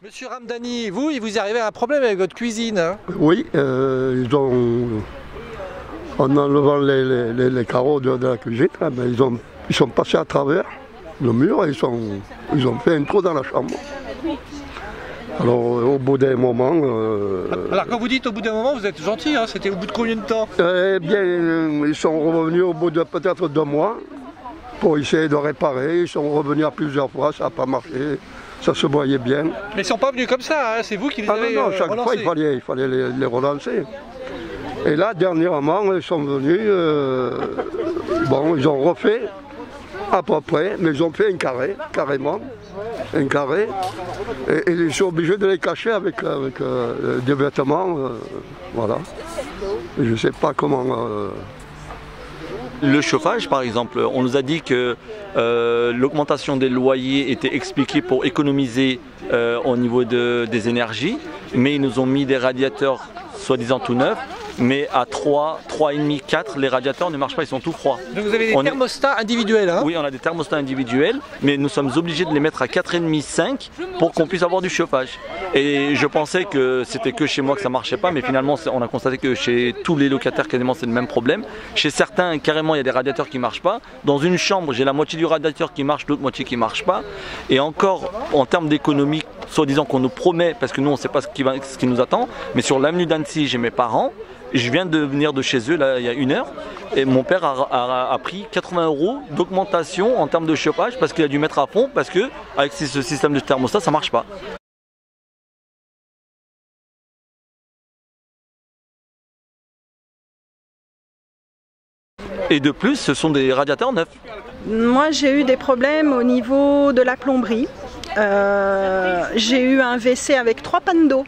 Monsieur Ramdani, vous, il vous est arrivé un problème avec votre cuisine, hein? Oui, en enlevant les carreaux de la cuisine, ils sont passés à travers le mur et ils ont fait un trou dans la chambre. Alors au bout d'un moment... Alors quand vous dites au bout d'un moment, vous êtes gentil, hein, c'était au bout de combien de temps? Eh bien, ils sont revenus au bout de peut-être 2 mois pour essayer de réparer. Ils sont revenus à plusieurs fois, ça n'a pas marché. Ça se voyait bien. Mais ils ne sont pas venus comme ça, hein, c'est vous qui les avez non, chaque relancés. fois il fallait les relancer. Et là, dernièrement, ils sont venus, bon, ils ont refait à peu près, mais ils ont fait un carré, carrément, un carré. Et ils sont obligés de les cacher avec des vêtements, voilà. Et je ne sais pas comment... Le chauffage, par exemple, on nous a dit que l'augmentation des loyers était expliquée pour économiser au niveau des énergies, mais ils nous ont mis des radiateurs soi-disant tout neufs, mais à 3, 3,5, 4, les radiateurs ne marchent pas, ils sont tout froids. Donc vous avez des thermostats individuels, hein? Oui, on a des thermostats individuels, mais nous sommes obligés de les mettre à 4,5, 5 pour qu'on puisse avoir du chauffage. Et je pensais que c'était que chez moi que ça marchait pas, mais finalement on a constaté que chez tous les locataires quasiment c'est le même problème. Chez certains, carrément, il y a des radiateurs qui marchent pas. Dans une chambre, j'ai la moitié du radiateur qui marche, l'autre moitié qui marche pas. Et encore, en termes d'économie, soi-disant qu'on nous promet, parce que nous on ne sait pas ce qui nous attend, mais sur l'avenue d'Annecy, j'ai mes parents. Je viens de venir de chez eux là, il y a 1 heure et mon père a pris 80 € d'augmentation en termes de chauffage parce qu'il a dû mettre à fond parce que avec ce système de thermostat ça marche pas. Et de plus ce sont des radiateurs neufs. Moi j'ai eu des problèmes au niveau de la plomberie. J'ai eu un WC avec 3 pannes d'eau.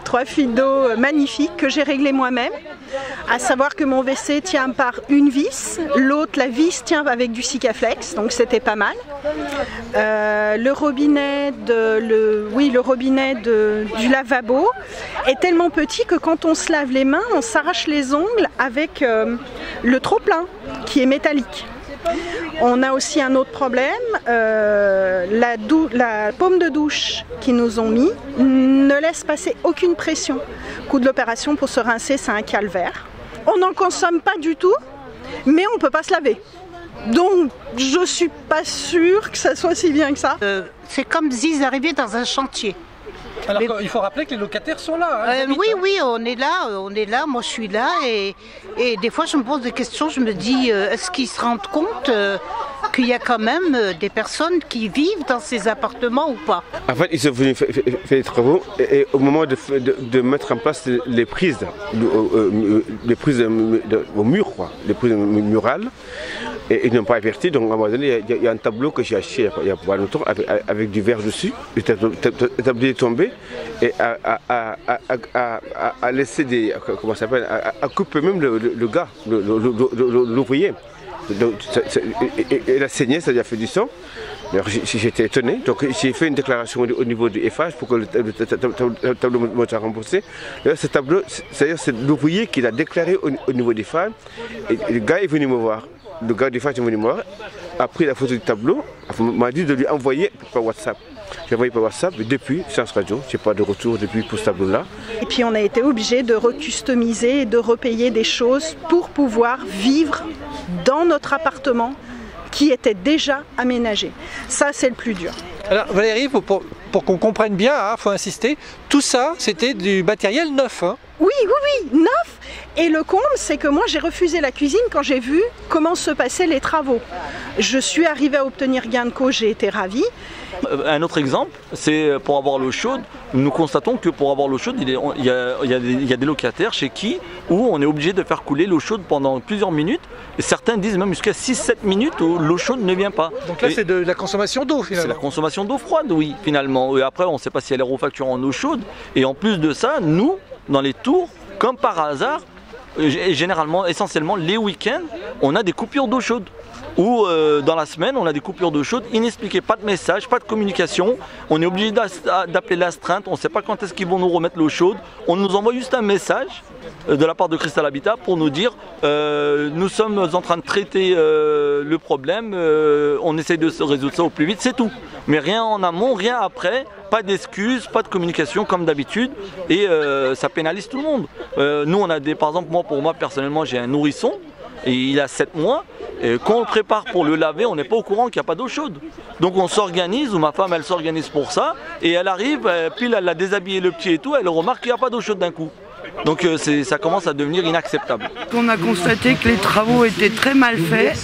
3 fuites d'eau magnifiques que j'ai réglées moi-même, à savoir que mon WC tient par une vis, l'autre la vis tient avec du Sikaflex, donc c'était pas mal. Le robinet, du lavabo est tellement petit que quand on se lave les mains, on s'arrache les ongles avec le trop-plein qui est métallique. On a aussi un autre problème, la paume de douche qu'ils nous ont mis ne laisse passer aucune pression. Coût de l'opération pour se rincer, c'est un calvaire. On n'en consomme pas du tout, mais on ne peut pas se laver. Donc je ne suis pas sûre que ça soit si bien que ça. C'est comme s'ils arrivaient dans un chantier. Alors il faut rappeler que les locataires sont là. Hein, oui, on est là, moi je suis là et des fois je me pose des questions, je me dis est-ce qu'ils se rendent compte qu'il y a quand même des personnes qui vivent dans ces appartements ou pas? En fait, ils sont venus faire les travaux et au moment de mettre en place les prises au mur, quoi, les prises murales, et ils n'ont pas averti, donc à un moment donné, il y a un tableau que j'ai acheté il y a pas longtemps avec du verre dessus, le tableau est tombé et à laisser des, comment ça s'appelle, à couper même le gars, l'ouvrier. Et la saignée, ça a fait du sang. J'étais étonné, donc j'ai fait une déclaration au niveau du FH pour que le tableau me soit remboursé. Ce tableau, c'est l'ouvrier qui l'a déclaré au niveau des femmes. Et le gars est venu me voir. Le gars du FH est venu me voir, a pris la photo du tableau, m'a dit de lui envoyer par WhatsApp. J'ai envoyé par WhatsApp, mais depuis Science Radio, je n'ai pas de retour depuis pour ce tableau-là. Et puis on a été obligé de recustomiser et de repayer des choses pour pouvoir vivre dans notre appartement qui était déjà aménagé. Ça, c'est le plus dur. Alors Valérie, pour qu'on comprenne bien, il faut insister, tout ça, c'était du matériel neuf. Hein. Oui, neuf. Et le comble, c'est que moi, j'ai refusé la cuisine quand j'ai vu comment se passaient les travaux. Je suis arrivée à obtenir gain de cause, j'ai été ravie. Un autre exemple, c'est pour avoir l'eau chaude. Nous constatons que pour avoir l'eau chaude, il y a des locataires chez où on est obligé de faire couler l'eau chaude pendant plusieurs minutes. Et certains disent même jusqu'à 6-7 minutes où l'eau chaude ne vient pas. Donc là, c'est de la consommation d'eau finalement. C'est la consommation d'eau froide, oui, finalement. Et après, on ne sait pas si elle est refacturée en eau chaude. Et en plus de ça, nous, dans les tours, comme par hasard, généralement, essentiellement, les week-ends, on a des coupures d'eau chaude. Ou dans la semaine, on a des coupures d'eau chaude inexpliquées, pas de message, pas de communication. On est obligé d'appeler l'astreinte, on ne sait pas quand est-ce qu'ils vont nous remettre l'eau chaude. On nous envoie juste un message de la part de Crystal Habitat pour nous dire nous sommes en train de traiter le problème, on essaye de se résoudre ça au plus vite, c'est tout. Mais rien en amont, rien après, pas d'excuses, pas de communication comme d'habitude et ça pénalise tout le monde. Nous on a par exemple pour moi personnellement j'ai un nourrisson et il a 7 mois et quand on le prépare pour le laver on n'est pas au courant qu'il n'y a pas d'eau chaude. Donc on s'organise, ou ma femme elle s'organise pour ça et elle arrive, puis elle a déshabillé le petit et tout, elle remarque qu'il n'y a pas d'eau chaude d'un coup. Donc ça commence à devenir inacceptable. On a constaté que les travaux étaient très mal faits.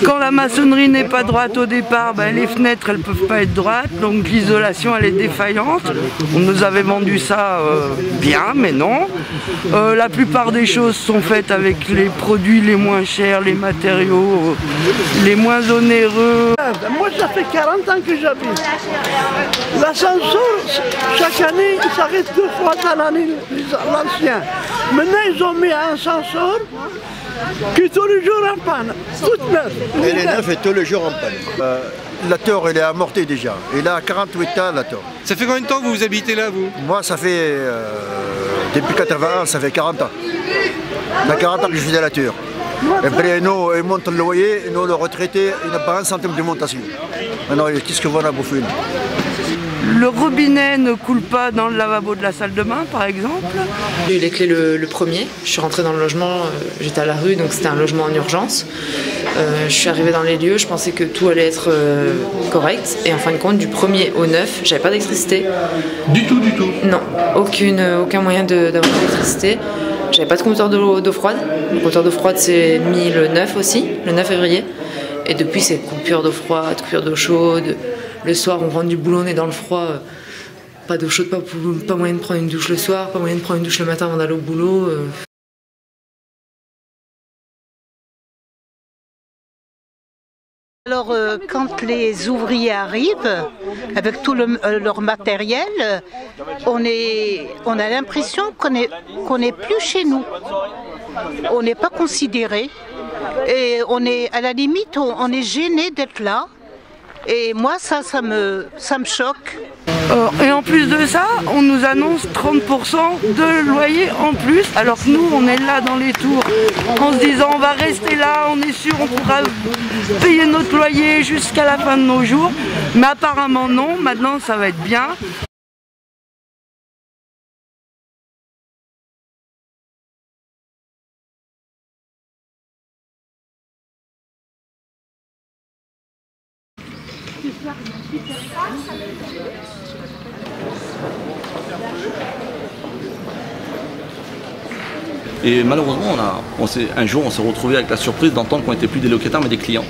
Quand la maçonnerie n'est pas droite au départ, les fenêtres elles peuvent pas être droites, donc l'isolation elle est défaillante. On nous avait vendu ça bien, mais non. La plupart des choses sont faites avec les produits les moins chers, les matériaux les moins onéreux. Moi ça fait 40 ans que j'habite. L'ascenseur, chaque année, il s'arrête 2 fois dans l'année. L'ancien. Maintenant ils ont mis un ascenseur qui est tous les jours en panne, toute neuve. Elle est neuve et tous les jours en panne. La tour elle est amortie déjà. Il a 48 ans la tour. Ça fait combien de temps que vous habitez là vous? Moi ça fait depuis 81, ça fait 40 ans. Ça fait 40 ans que je faisais la tour. Et après nous ils montent le loyer, et nous le retraité, il n'a pas un centime de montation. Maintenant qu'est-ce que vous en a bouffé? Le robinet ne coule pas dans le lavabo de la salle de bain, par exemple. J'ai eu les clés le premier. Je suis rentrée dans le logement, j'étais à la rue, donc c'était un logement en urgence. Je suis arrivée dans les lieux, je pensais que tout allait être correct. Et en fin de compte, du 1er au 9, j'avais pas d'électricité. Du tout? Non, aucun moyen d'avoir d'électricité. J'avais pas de compteur d'eau froide. Le compteur d'eau froide c'est mis le 9 aussi, le 9 février. Et depuis c'est coupure d'eau froide, coupure d'eau chaude. Le soir, on rentre du boulot, on est dans le froid, pas d'eau chaude, pas moyen de prendre une douche le soir, pas moyen de prendre une douche le matin avant d'aller au boulot. Alors, quand les ouvriers arrivent, avec tout leur matériel, on a l'impression qu'on n'est plus chez nous. On n'est pas considéré. Et on est, à la limite, on est gêné d'être là. Et moi, ça me choque. Et en plus de ça, on nous annonce 30% de loyer en plus, alors que nous, on est là dans les tours, en se disant on va rester là, on est sûr, on pourra payer notre loyer jusqu'à la fin de nos jours. Mais apparemment non, maintenant ça va être bien. Et malheureusement, un jour, on s'est retrouvé avec la surprise d'entendre qu'on n'était plus des locataires mais des clients.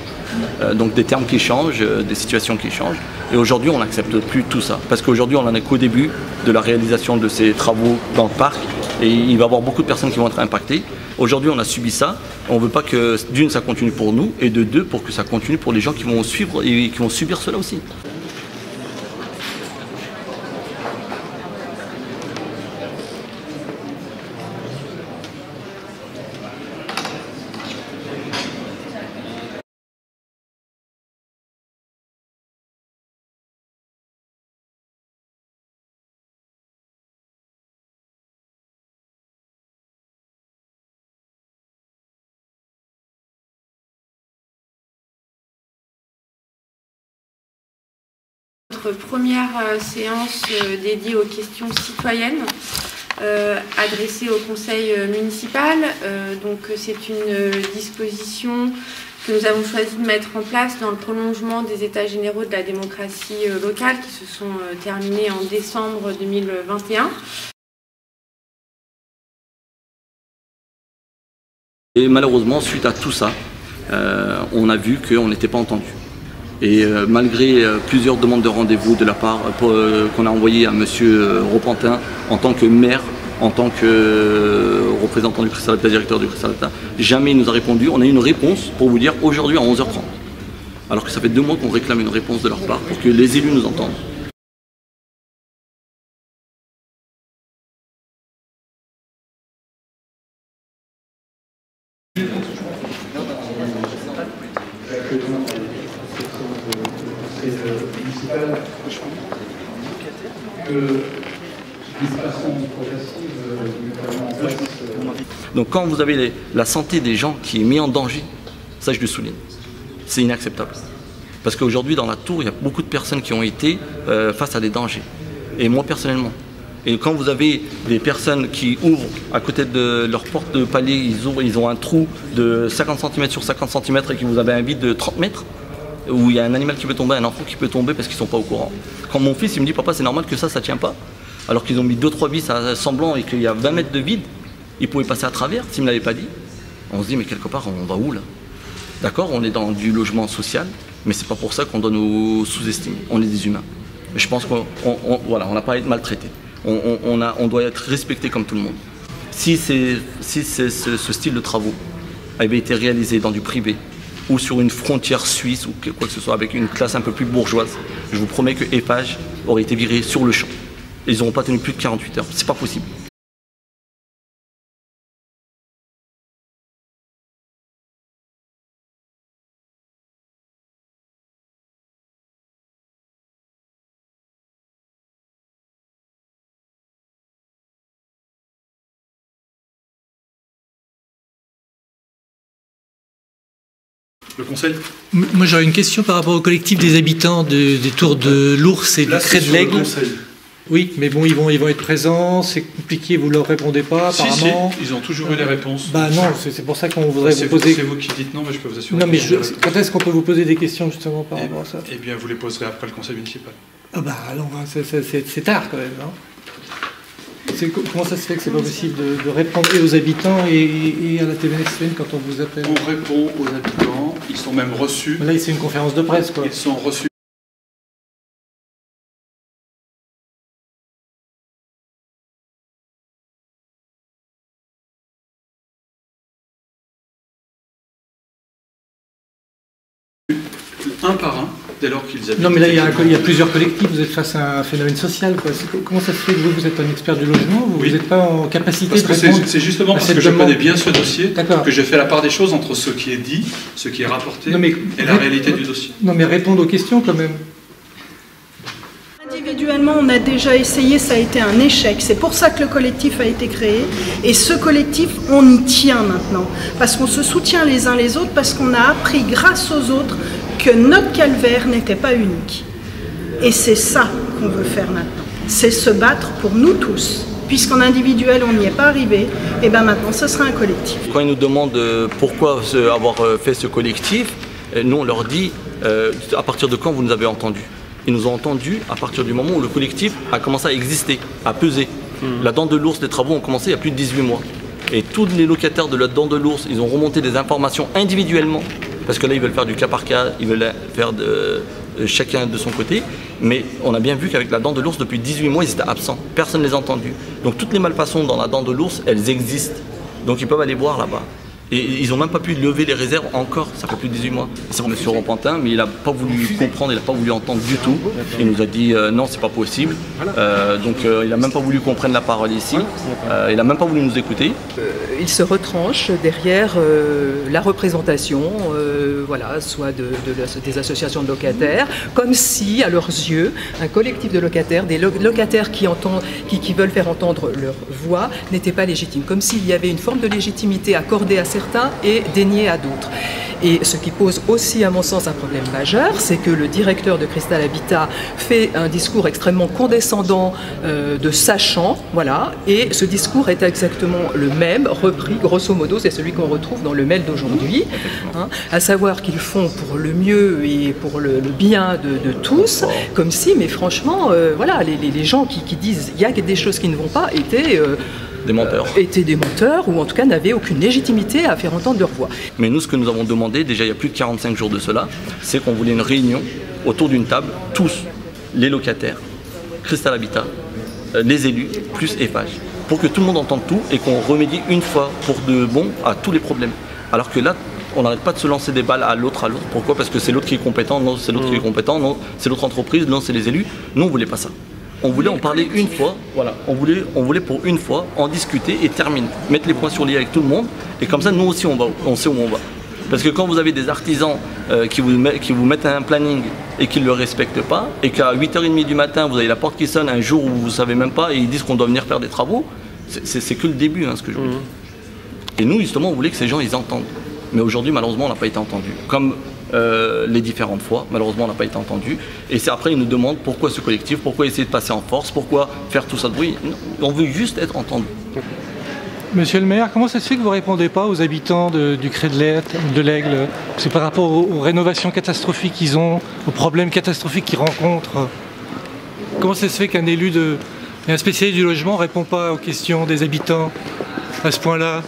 Donc des termes qui changent, des situations qui changent. Et aujourd'hui, on n'accepte plus tout ça. Parce qu'aujourd'hui, on n'en est qu'au début de la réalisation de ces travaux dans le parc. Et il va y avoir beaucoup de personnes qui vont être impactées. Aujourd'hui, on a subi ça. On ne veut pas que, d'une, ça continue pour nous, et de deux, pour que ça continue pour les gens qui vont suivre et qui vont subir cela aussi. Notre première séance dédiée aux questions citoyennes adressée au conseil municipal. Donc c'est une disposition que nous avons choisi de mettre en place dans le prolongement des états généraux de la démocratie locale qui se sont terminés en décembre 2021. Et malheureusement, suite à tout ça, on a vu qu'on n'était pas entendu. Et malgré plusieurs demandes de rendez-vous de la part qu'on a envoyées à M. Repentin en tant que maire, en tant que représentant du Cristalata, directeur du Cristalata, jamais il nous a répondu. On a eu une réponse pour vous dire aujourd'hui à 11h30. Alors que ça fait 2 mois qu'on réclame une réponse de leur part pour que les élus nous entendent. Donc quand vous avez la santé des gens qui est mise en danger, ça je le souligne, c'est inacceptable. Parce qu'aujourd'hui, dans la tour, il y a beaucoup de personnes qui ont été face à des dangers. Et moi, personnellement. Et quand vous avez des personnes qui ouvrent à côté de leur porte de palier, ils ont un trou de 50 cm sur 50 cm et que vous avez un vide de 30 mètres, où il y a un animal qui peut tomber, un enfant qui peut tomber parce qu'ils ne sont pas au courant. Quand mon fils il me dit, papa, c'est normal que ça ne tient pas, alors qu'ils ont mis 2-3 vis à semblant et qu'il y a 20 mètres de vide, ils pouvaient passer à travers s'ils ne me l'avaient pas dit. On se dit, mais quelque part, on va où là? D'accord, on est dans du logement social, mais c'est pas pour ça qu'on doit nous sous-estimer. On est des humains. Mais je pense qu'on n'a pas à être maltraité. On doit être respecté comme tout le monde. Si ce style de travaux avait été réalisé dans du privé ou sur une frontière suisse ou quoi que ce soit avec une classe un peu plus bourgeoise, je vous promets que Eiffage aurait été viré sur le champ. Ils n'auront pas tenu plus de 48 heures. C'est pas possible. Le conseil? Moi j'aurais une question par rapport au collectif des habitants des tours de l'Ours et du Crêt de l'Aigle. Oui, mais bon, ils vont être présents, c'est compliqué, vous leur répondez pas apparemment. Si, ils ont toujours eu les réponses. Bah non, c'est pour ça qu'on voudrait vous poser... C'est vous qui dites non, mais je peux vous assurer. Non, mais quand est-ce qu'on peut vous poser des questions justement par rapport à ça? Eh bien, vous les poserez après le conseil municipal. Ah bah non, c'est tard quand même, non? Comment ça se fait que c'est pas possible de répondre et aux habitants et à la TVNSN quand on vous appelle? On répond aux habitants, ils sont même reçus. Là, c'est une conférence de presse, quoi. Ils sont reçus. Un par un, dès lors qu'ils habitent. Non, mais là, il y a plusieurs collectifs, vous êtes face à un phénomène social, quoi. Comment ça se fait que vous êtes un expert du logement, vous n'êtes pas en capacité de répondre? C'est justement parce que je connais bien ce dossier que j'ai fait la part des choses entre ce qui est dit, ce qui est rapporté et la réalité du dossier. Non, mais répondre aux questions quand même. Individuellement, on a déjà essayé, ça a été un échec. C'est pour ça que le collectif a été créé. Et ce collectif, on y tient maintenant. Parce qu'on se soutient les uns les autres, parce qu'on a appris grâce aux autres que notre calvaire n'était pas unique. Et c'est ça qu'on veut faire maintenant. C'est se battre pour nous tous. Puisqu'en individuel, on n'y est pas arrivé, et bien maintenant, ce sera un collectif. Quand ils nous demandent pourquoi avoir fait ce collectif, nous, on leur dit à partir de quand vous nous avez entendus. Ils nous ont entendus à partir du moment où le collectif a commencé à exister, à peser. La Dent de l'Ours, les travaux ont commencé il y a plus de 18 mois. Et tous les locataires de la Dent de l'Ours, ils ont remonté des informations individuellement. Parce que là, ils veulent faire du cas par cas, ils veulent faire chacun de son côté. Mais on a bien vu qu'avec la Dent de l'Ours, depuis 18 mois, ils étaient absents. Personne ne les a entendus. Donc toutes les malfaçons dans la Dent de l'Ours, elles existent. Donc ils peuvent aller voir là-bas. Et ils n'ont même pas pu lever les réserves encore, ça fait plus de 18 mois. C'est pour M. Repentin, mais il n'a pas voulu comprendre, il n'a pas voulu entendre du tout. Il nous a dit non, c'est pas possible. Donc il n'a même pas voulu qu'on prenne la parole ici. Il n'a même pas voulu nous écouter. Il se retranche derrière la représentation, voilà, soit des associations de locataires, comme si, à leurs yeux, un collectif de locataires, des locataires qui veulent faire entendre leur voix, n'étaient pas légitimes. Comme s'il y avait une forme de légitimité accordée à certains et dénié à d'autres. Et ce qui pose aussi, à mon sens, un problème majeur, c'est que le directeur de Cristal Habitat fait un discours extrêmement condescendant de sachant, voilà, et ce discours est exactement le même, repris grosso modo, c'est celui qu'on retrouve dans le mail d'aujourd'hui, hein, à savoir qu'ils font pour le mieux et pour le bien de tous, comme si, mais franchement, voilà, les gens qui disent il y a des choses qui ne vont pas étaient des menteurs ou en tout cas n'avaient aucune légitimité à faire entendre leur voix. Mais nous, ce que nous avons demandé, déjà il y a plus de 45 jours de cela, c'est qu'on voulait une réunion autour d'une table, tous, les locataires, Cristal Habitat, les élus, plus Eiffage, pour que tout le monde entende tout et qu'on remédie une fois pour de bon à tous les problèmes. Alors que là, on n'arrête pas de se lancer des balles à l'autre. Pourquoi? Parce que c'est l'autre qui est compétent, non, c'est l'autre qui est compétent, non, c'est l'autre entreprise, non, c'est les élus. Nous, on ne voulait pas ça. On voulait en parler une fois, voilà. On voulait pour une fois en discuter et terminer. Mettre les points sur les i avec tout le monde. Et comme ça, nous aussi, on sait où on va. Parce que quand vous avez des artisans qui vous mettent un planning et qui ne le respectent pas, et qu'à 8h30 du matin, vous avez la porte qui sonne un jour où vous ne savez même pas, et ils disent qu'on doit venir faire des travaux, c'est que le début, hein, ce que je vous dis. Et nous, justement, on voulait que ces gens, ils entendent. Mais aujourd'hui, malheureusement, on n'a pas été entendu. Comme les différentes fois. Malheureusement, on n'a pas été entendu. Et c'est après, ils nous demandent pourquoi ce collectif, pourquoi essayer de passer en force, pourquoi faire tout ça de bruit. On veut juste être entendu. Monsieur le maire, comment ça se fait que vous ne répondez pas aux habitants du Cré de l'Aigle? C'est par rapport aux rénovations catastrophiques qu'ils ont, aux problèmes catastrophiques qu'ils rencontrent. Comment ça se fait qu'un élu et un spécialiste du logement ne répond pas aux questions des habitants à ce point-là?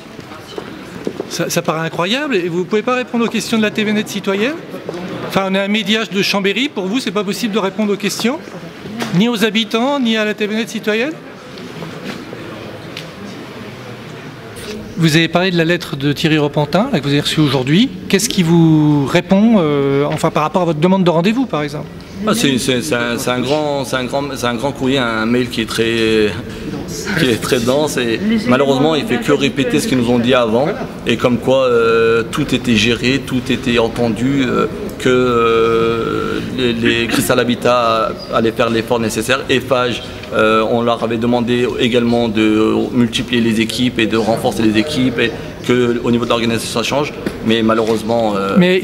Ça paraît incroyable. Et vous ne pouvez pas répondre aux questions de la TVNet citoyenne? Enfin, on est un média de Chambéry. Pour vous, c'est pas possible de répondre aux questions? Ni aux habitants, ni à la TVNet citoyenne? Vous avez parlé de la lettre de Thierry Repentin, là, que vous avez reçue aujourd'hui. Qu'est-ce qui vous répond, enfin par rapport à votre demande de rendez-vous, par exemple? C'est un grand courrier, un mail qui est très dense et malheureusement il fait que répéter ce qu'ils nous ont dit avant et comme quoi tout était géré, tout était entendu, que les Cristal Habitat allaient faire l'effort nécessaire. Eiffage, on leur avait demandé également de multiplier les équipes et de renforcer les équipes et qu'au niveau de l'organisation ça change, mais malheureusement... Mais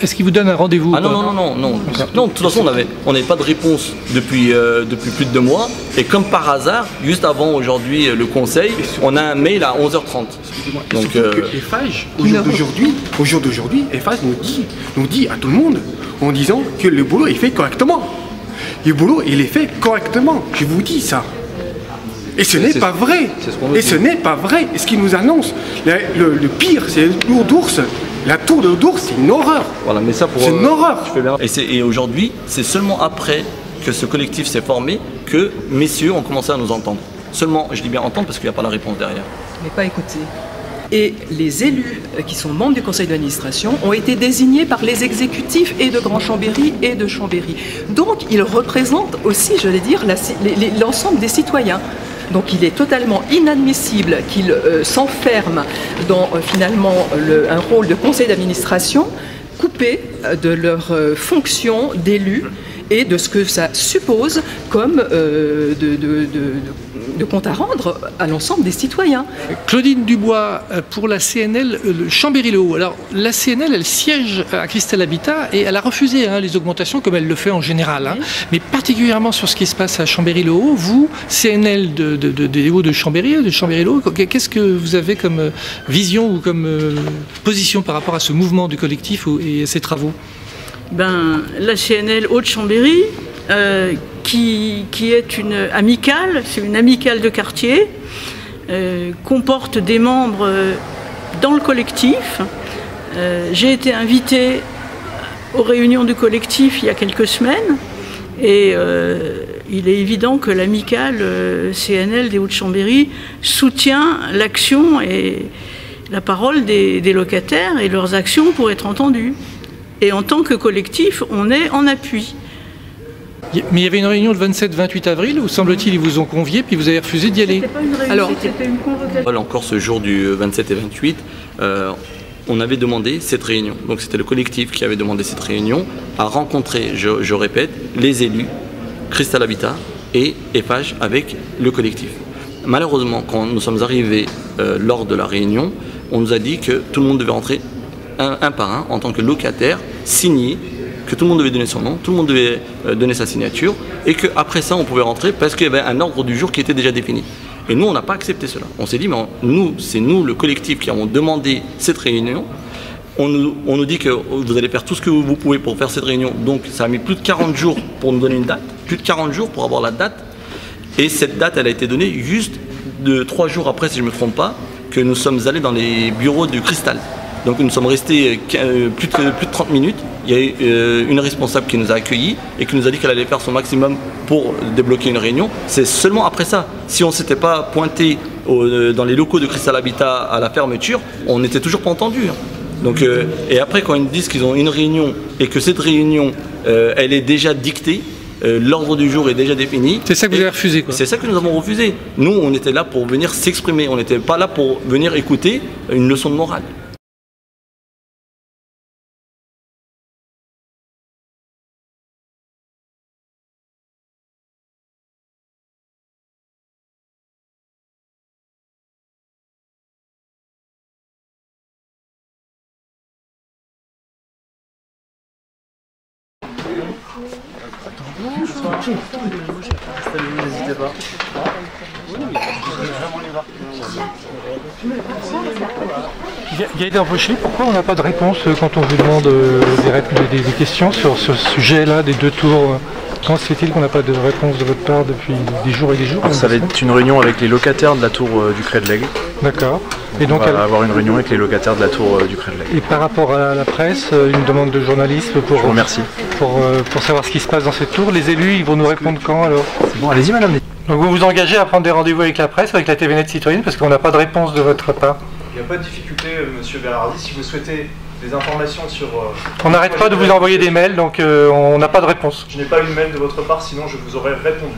est-ce qu'ils vous donnent un rendez-vous? Ah non, de toute façon on n'avait pas de réponse depuis plus de 2 mois et comme par hasard, juste avant aujourd'hui le conseil, on a un mail à 11h30. Donc Eiffage, au jour d'aujourd'hui, Eiffage nous dit à tout le monde en disant que le boulot est fait correctement. Le boulot il est fait correctement, je vous dis ça. Et ce n'est pas vrai. Ce n'est pas vrai. Et ce qu'ils nous annoncent, le pire, c'est le tour d'ours. La tour de l'ours, c'est une horreur. Voilà, mais ça c'est une horreur. Et aujourd'hui, c'est seulement après que ce collectif s'est formé que messieurs ont commencé à nous entendre. Seulement, je dis bien entendre parce qu'il n'y a pas la réponse derrière. Mais pas écouter. Et les élus qui sont membres du conseil d'administration ont été désignés par les exécutifs et de Grand Chambéry et de Chambéry. Donc, ils représentent aussi, je vais dire, l'ensemble des citoyens. Donc il est totalement inadmissible qu'ils s'enferment dans finalement un rôle de conseil d'administration coupé de leur fonction d'élu et de ce que ça suppose comme de compte à rendre à l'ensemble des citoyens. Claudine Dubois, pour la CNL Chambéry-Le-Haut. Alors la CNL, elle siège à Cristal Habitat et elle a refusé les augmentations comme elle le fait en général. Hein. Mais particulièrement sur ce qui se passe à Chambéry-Le-Haut, vous, CNL des Hauts de Chambéry-Le-Haut, qu'est-ce que vous avez comme vision ou comme position par rapport à ce mouvement du collectif et à ces travaux? La CNL Haute-Chambéry, qui est une amicale, c'est une amicale de quartier, comporte des membres dans le collectif. J'ai été invitée aux réunions du collectif il y a quelques semaines et il est évident que l'amicale CNL des Hauts-de-Chambéry soutient l'action et la parole des locataires et leurs actions pour être entendues. Et en tant que collectif, on est en appui. Mais il y avait une réunion le 27-28 avril où, semble-t-il, ils vous ont convié puis vous avez refusé d'y aller. C'était pas une réunion, c'était une convocation. Encore ce jour du 27 et 28, on avait demandé cette réunion. Donc c'était le collectif qui avait demandé cette réunion à rencontrer, je répète, les élus, Cristal Habitat et Eiffage avec le collectif. Malheureusement, quand nous sommes arrivés lors de la réunion, on nous a dit que tout le monde devait rentrer un par un en tant que locataire, signé, que tout le monde devait donner son nom, tout le monde devait donner sa signature et qu'après ça on pouvait rentrer parce qu'il y avait un ordre du jour qui était déjà défini. Et nous on n'a pas accepté cela. On s'est dit mais c'est nous le collectif qui avons demandé cette réunion. On nous dit que vous allez faire tout ce que vous pouvez pour faire cette réunion. Donc ça a mis plus de 40 jours pour nous donner une date, plus de 40 jours pour avoir la date. Et cette date elle a été donnée juste 3 jours après, si je ne me trompe pas, que nous sommes allés dans les bureaux du Cristal. Donc nous sommes restés plus de 30 minutes. Il y a eu une responsable qui nous a accueillis et qui nous a dit qu'elle allait faire son maximum pour débloquer une réunion. C'est seulement après ça. Si on ne s'était pas pointé dans les locaux de Cristal Habitat à la fermeture, on n'était toujours pas entendu. Donc, et après, quand ils nous disent qu'ils ont une réunion et que cette réunion, elle est déjà dictée, l'ordre du jour est déjà défini. C'est ça que vous avez refusé, quoi. C'est ça que nous avons refusé. Nous, on était là pour venir s'exprimer. On n'était pas là pour venir écouter une leçon de morale. N'hésitez pas. Gaëtan Embauché, pourquoi on n'a pas de réponse quand on vous demande des questions sur ce sujet-là, des 2 tours? Comment se fait-il qu'on n'a pas de réponse de votre part depuis des jours et des jours? Ça va être une réunion avec les locataires de la tour du Cré de l'Aigle. D'accord. Et donc on va avoir une réunion avec les locataires de la tour du Cré de l'Aigle. Et par rapport à la presse, une demande de journalisme pour, je vous remercie. Pour savoir ce qui se passe dans cette tour. Les élus, ils vont nous répondre quand alors? Bon, allez-y madame. Donc vous vous engagez à prendre des rendez-vous avec la presse, avec la TVNet citoyenne, parce qu'on n'a pas de réponse de votre part. Il n'y a pas de difficulté, monsieur Berardi, si vous souhaitez des informations sur... on n'arrête pas de vous envoyer des mails, donc on n'a pas de réponse. Je n'ai pas eu de mail de votre part, sinon je vous aurais répondu.